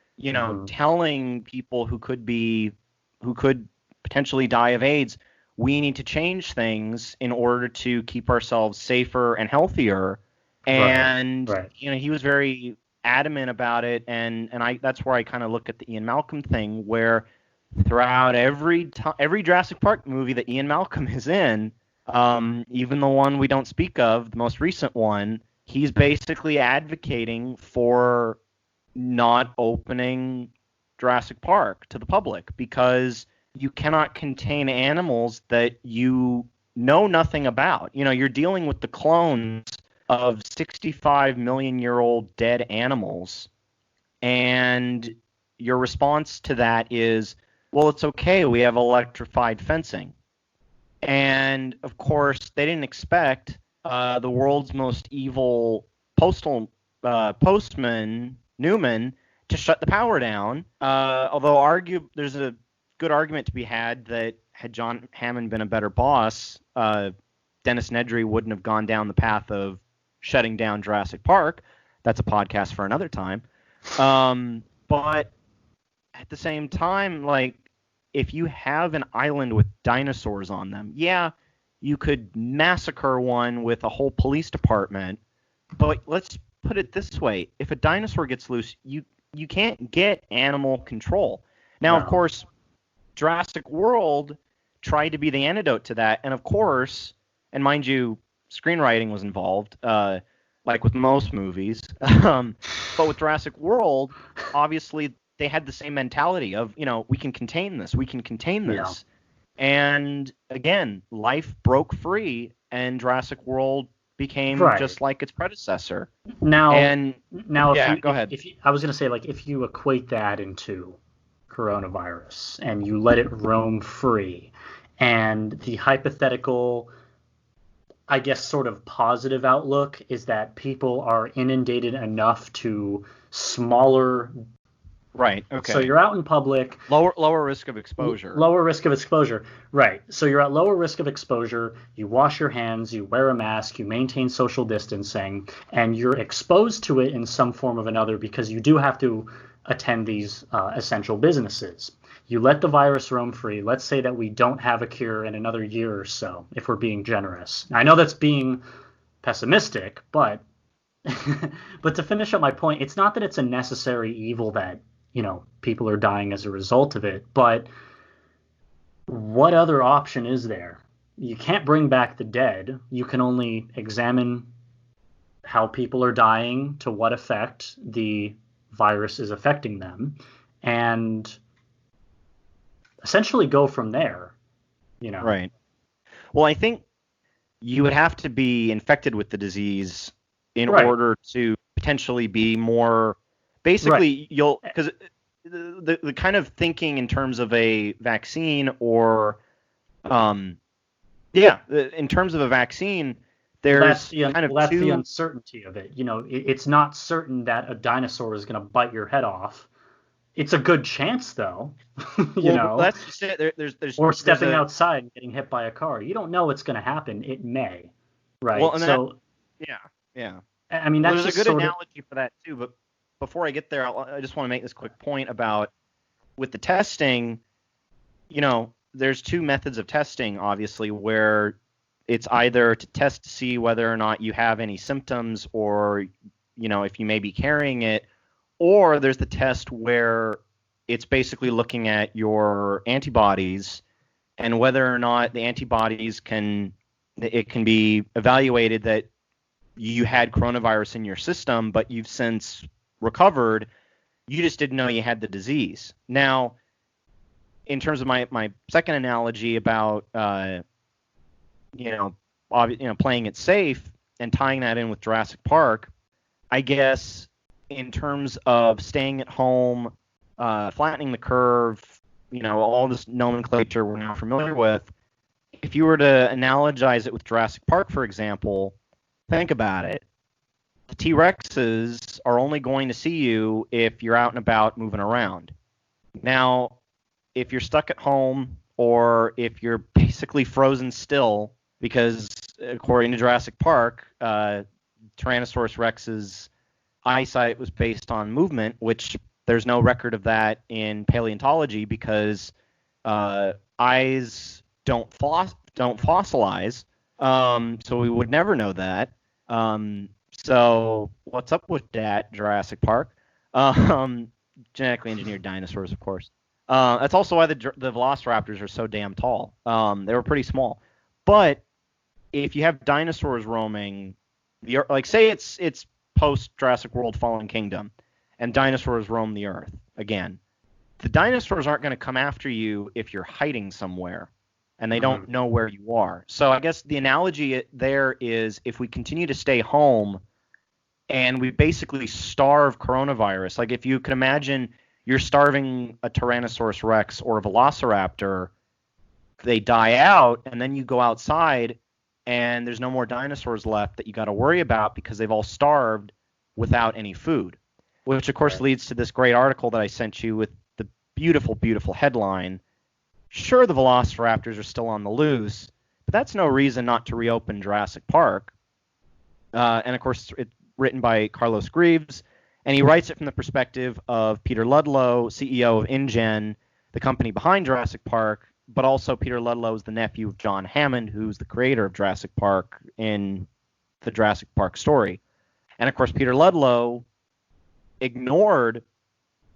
telling people who could potentially die of AIDS, we need to change things in order to keep ourselves safer and healthier. And he was very adamant about it, and that's where I kind of look at the Ian Malcolm thing, where throughout every Jurassic Park movie that Ian Malcolm is in, even the one we don't speak of, the most recent one, he's basically advocating for not opening Jurassic Park to the public because you cannot contain animals that you know nothing about. You're dealing with the clones of 65 million year old dead animals, and your response to that is, well, it's okay, we have electrified fencing. And, of course, they didn't expect the world's most evil postman, Newman, to shut the power down. Although there's a good argument to be had that had John Hammond been a better boss, Dennis Nedry wouldn't have gone down the path of shutting down Jurassic Park. That's a podcast for another time. But at the same time, like, if you have an island with dinosaurs on them, yeah, you could massacre one with a whole police department. But let's put it this way. If a dinosaur gets loose, you can't get animal control. Now, of course, Jurassic World tried to be the antidote to that. And of course, and mind you, screenwriting was involved, like with most movies. But with Jurassic World, obviously, they had the same mentality of, we can contain this. We can contain this. Yeah. And again, life broke free, and Jurassic World became just like its predecessor. Go ahead. I was going to say, like, if you equate that into coronavirus and you let it roam free, and the hypothetical, I guess, sort of positive outlook is that people are inundated enough to smaller. Right. Okay. So you're out in public. Lower risk of exposure. Lower risk of exposure. Right. So you're at lower risk of exposure. You wash your hands. You wear a mask. You maintain social distancing, and you're exposed to it in some form or another because you do have to attend these essential businesses. You let the virus roam free. Let's say that we don't have a cure in another year or so, if we're being generous. I know that's being pessimistic, but to finish up my point, it's not that it's a necessary evil that people are dying as a result of it, but what other option is there? You can't bring back the dead. You can only examine how people are dying, to what effect the virus is affecting them, and essentially go from there, Right. Well, I think you would have to be infected with the disease in order to potentially be more. Basically, because the kind of thinking in terms of a vaccine or, in terms of a vaccine, there's that's the uncertainty of it. It's not certain that a dinosaur is going to bite your head off. It's a good chance, though. That's just it. Or stepping outside and getting hit by a car. You don't know what's going to happen. It may, right? Well, yeah. I mean, that's there's a good analogy for that too, but. Before I get there, I just want to make this quick point about with the testing, there's two methods of testing, obviously, where it's either to test to see whether or not you have any symptoms or, if you may be carrying it, or there's the test where it's basically looking at your antibodies and whether or not the antibodies can be evaluated that you had coronavirus in your system, but you've since recovered, you just didn't know you had the disease. Now, in terms of my second analogy about playing it safe and tying that in with Jurassic Park, I guess in terms of staying at home, flattening the curve, all this nomenclature we're now familiar with, if you were to analogize it with Jurassic Park, for example, think about it. The T-Rexes are only going to see you if you're out and about moving around. Now, if you're stuck at home or if you're basically frozen still, because according to Jurassic Park, Tyrannosaurus Rex's eyesight was based on movement, which there's no record of that in paleontology because eyes don't fossilize, so we would never know that. So what's up with that, Jurassic Park? Genetically engineered dinosaurs, of course. That's also why the velociraptors are so damn tall. They were pretty small. But if you have dinosaurs roaming, like say it's post-Jurassic World Fallen Kingdom, and dinosaurs roam the Earth again, the dinosaurs aren't going to come after you if you're hiding somewhere, and they don't know where you are. So I guess the analogy there is if we continue to stay home and we basically starve coronavirus, like if you can imagine you're starving a Tyrannosaurus Rex or a Velociraptor, they die out, and then you go outside and there's no more dinosaurs left that you got to worry about because they've all starved without any food, which of course leads to this great article that I sent you with the beautiful, beautiful headline. Sure, the Velociraptors are still on the loose, but that's no reason not to reopen Jurassic Park. and of course it's written by Carlos Greaves, and he writes it from the perspective of Peter Ludlow, CEO of InGen, the company behind Jurassic Park, but also Peter Ludlow is the nephew of John Hammond, who's the creator of Jurassic Park in the Jurassic Park story. And of course, Peter Ludlow ignored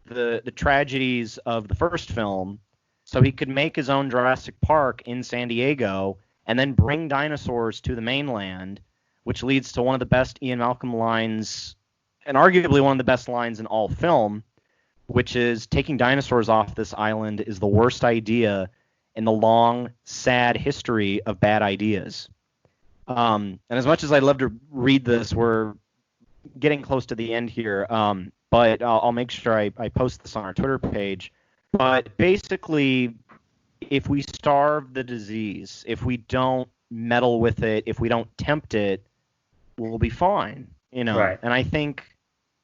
the tragedies of the first film so he could make his own Jurassic Park in San Diego and then bring dinosaurs to the mainland, which leads to one of the best Ian Malcolm lines, and arguably one of the best lines in all film, which is taking dinosaurs off this island is the worst idea in the long, sad history of bad ideas. And as much as I'd love to read this, we're getting close to the end here, but I'll make sure I post this on our Twitter page. But basically, if we starve the disease, if we don't meddle with it, if we don't tempt it, we'll be fine, you know. Right. And I think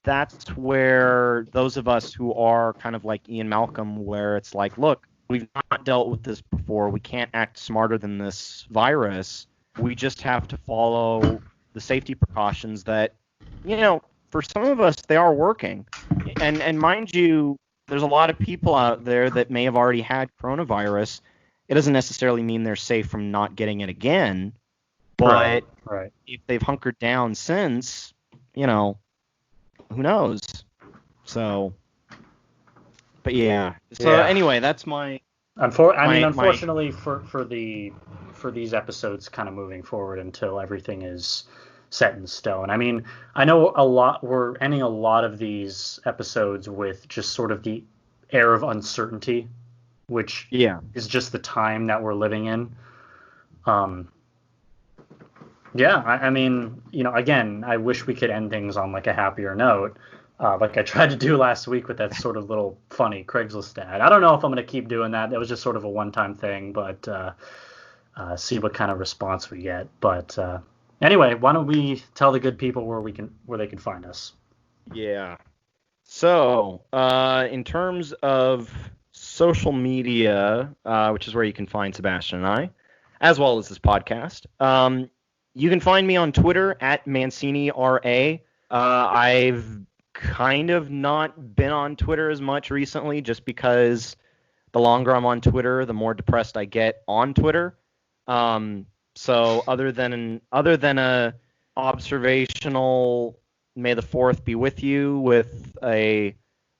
that's where those of us who are kind of like Ian Malcolm, where it's like, look, we've not dealt with this before. We can't act smarter than this virus. We just have to follow the safety precautions that, you know, for some of us, they are working. And mind you, there's a lot of people out there that may have already had coronavirus. It doesn't necessarily mean they're safe from not getting it again. But right. If they've hunkered down since, you know, who knows? So, but yeah. So anyway, that's my. Unfortunately for these episodes, kind of moving forward until everything is set in stone. I mean, I know we're ending a lot of these episodes with just sort of the air of uncertainty, which is just the time that we're living in. I mean, you know, again, I wish we could end things on like a happier note, like I tried to do last week with that sort of little funny Craigslist ad. I don't know if I'm going to keep doing that. That was just sort of a one-time thing, but see what kind of response we get. But anyway, why don't we tell the good people where they can find us? Yeah. So, in terms of social media, which is where you can find Sebastian and I, as well as this podcast, you can find me on Twitter at ManciniRA. I've kind of not been on Twitter as much recently, just because the longer I'm on Twitter, the more depressed I get on Twitter. So other than a observational May the 4th be with you with a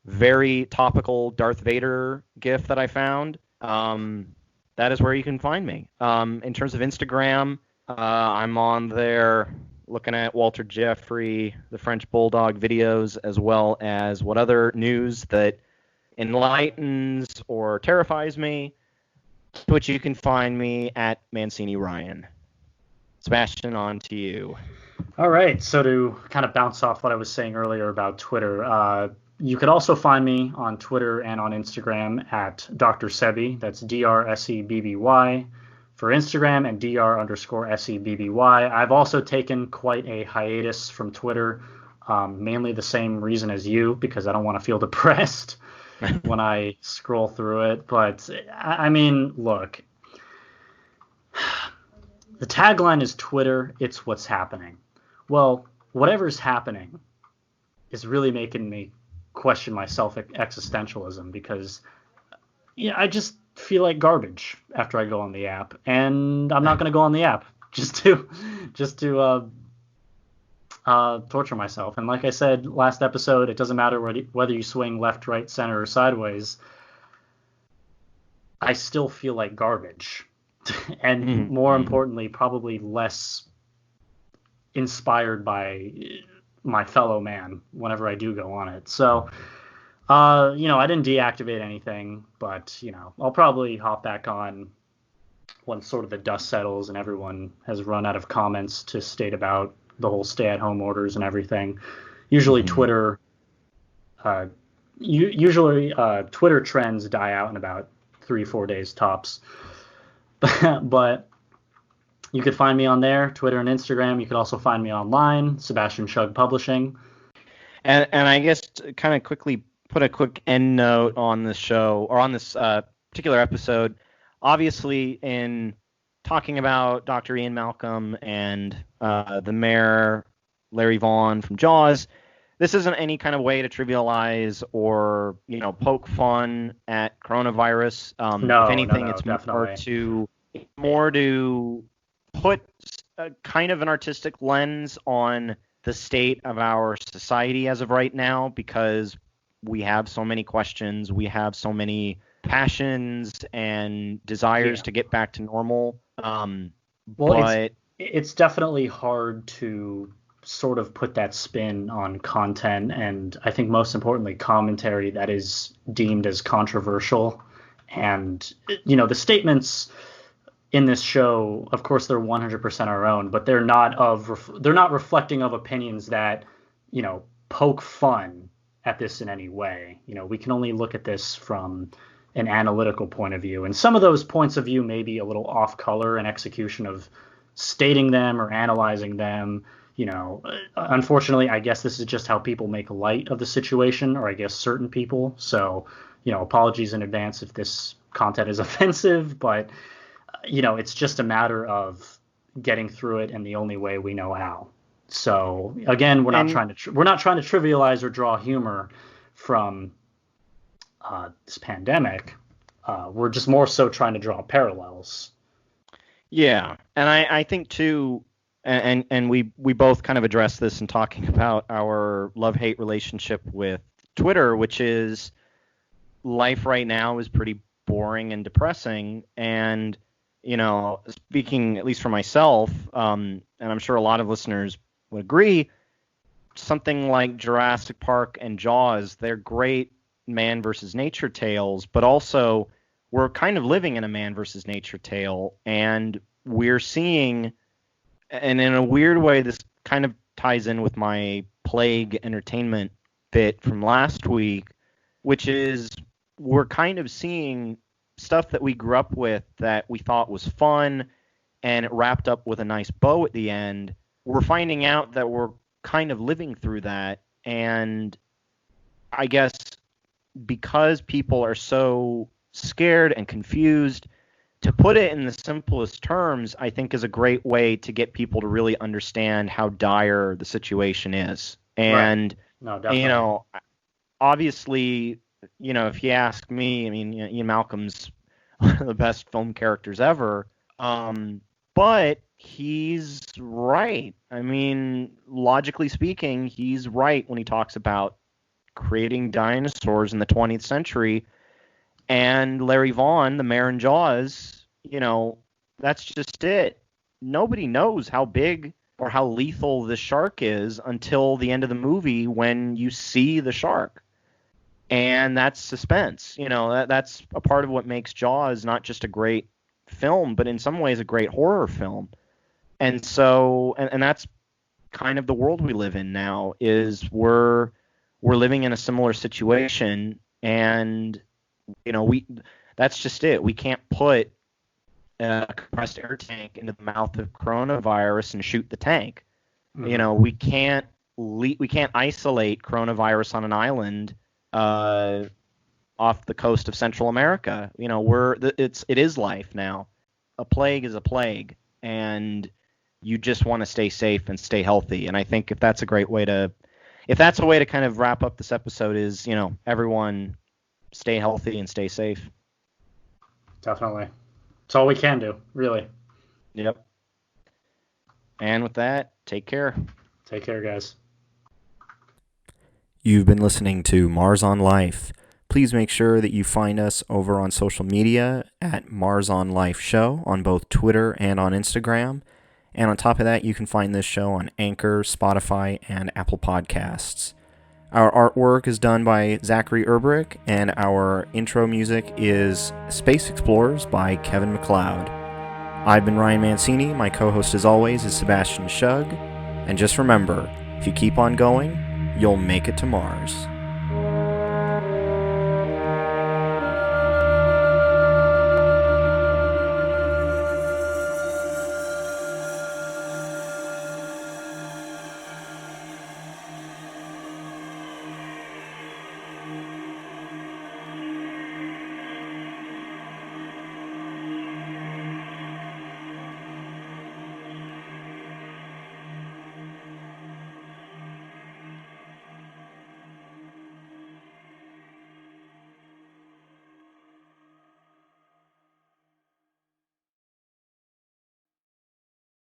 very topical Darth Vader gif that I found, that is where you can find me. In terms of Instagram, I'm on there looking at Walter Jeffrey, the French Bulldog videos, as well as what other news that enlightens or terrifies me, which you can find me at Mancini Ryan. Sebastian, on to you. All right, so to kind of bounce off what I was saying earlier about Twitter, you could also find me on Twitter and on Instagram at Dr. Sebi. That's DRSEBBY for Instagram and DR_SEBBY. I've also taken quite a hiatus from Twitter, mainly the same reason as you, because I don't want to feel depressed when I scroll through it. But, I mean, look, the tagline is Twitter, it's what's happening. Well, whatever's happening is really making me question my self-existentialism, because I just feel like garbage after I go on the app, and I'm not going to go on the app just to torture myself. And like I said last episode, it doesn't matter whether you swing left, right, center, or sideways. I still feel like garbage, and more importantly, probably less inspired by my fellow man whenever I do go on it. So, I didn't deactivate anything, but, I'll probably hop back on once sort of the dust settles and everyone has run out of comments to state about the whole stay-at-home orders and everything. Usually Twitter trends die out in about 3-4 days tops. But you could find me on there, Twitter and Instagram. You could also find me online, Sebastian Schug Publishing. And I guess to kind of quickly put a quick end note on this show, or on this particular episode, obviously in talking about Dr. Ian Malcolm and the mayor Larry Vaughan from Jaws. This isn't any kind of way to trivialize or, poke fun at coronavirus. If anything, it's definitely. more to put a kind of an artistic lens on the state of our society as of right now, because we have so many questions, we have so many passions and desires to get back to normal. It's definitely hard to sort of put that spin on content, and I think most importantly commentary that is deemed as controversial. And the statements in this show, of course, they're 100% our own, but they're not reflecting of opinions that poke fun at this in any way. We can only look at this from an analytical point of view, and some of those points of view may be a little off color in execution of stating them or analyzing them. Unfortunately, I guess this is just how people make light of the situation, or I guess certain people. So, apologies in advance if this content is offensive, but it's just a matter of getting through it in the only way we know how. So again, we're not trying to trivialize or draw humor from this pandemic. We're just more so trying to draw parallels. Yeah, and I think too, and we both kind of addressed this in talking about our love-hate relationship with Twitter, which is life right now is pretty boring and depressing. And speaking at least for myself, and I'm sure a lot of listeners would agree, something like Jurassic Park and Jaws, they're great man versus nature tales, but also we're kind of living in a man versus nature tale, and we're seeing, and in a weird way, this kind of ties in with my plague entertainment bit from last week, which is we're kind of seeing stuff that we grew up with that we thought was fun, and it wrapped up with a nice bow at the end. We're finding out that we're kind of living through that, and I guess because people are so scared and confused, to put it in the simplest terms, I think is a great way to get people to really understand how dire the situation is. And, right. No, definitely. Obviously, if you ask me, I mean, Ian Malcolm's one of the best film characters ever, but he's right. I mean, logically speaking, he's right when he talks about creating dinosaurs in the 20th century. And Larry Vaughan, the mayor in Jaws, that's just it. Nobody knows how big or how lethal this shark is until the end of the movie when you see the shark. And that's suspense. That's a part of what makes Jaws not just a great film, but in some ways a great horror film. And so, and that's kind of the world we live in now, is we're living in a similar situation, and that's just it. We can't put a compressed air tank into the mouth of coronavirus and shoot the tank. Mm-hmm. We can't isolate coronavirus on an island off the coast of Central America. It is life now. A plague is a plague, and you just want to stay safe and stay healthy. And I think if that's a way to kind of wrap up this episode is, everyone stay healthy and stay safe. Definitely. It's all we can do, really. Yep. And with that, take care. Take care, guys. You've been listening to Mars on Life. Please make sure that you find us over on social media at Mars on Life Show on both Twitter and on Instagram. And on top of that, you can find this show on Anchor, Spotify, and Apple Podcasts. Our artwork is done by Zachary Erbrick, and our intro music is Space Explorers by Kevin MacLeod. I've been Ryan Mancini. My co-host, as always, is Sebastian Schug. And just remember, if you keep on going, you'll make it to Mars.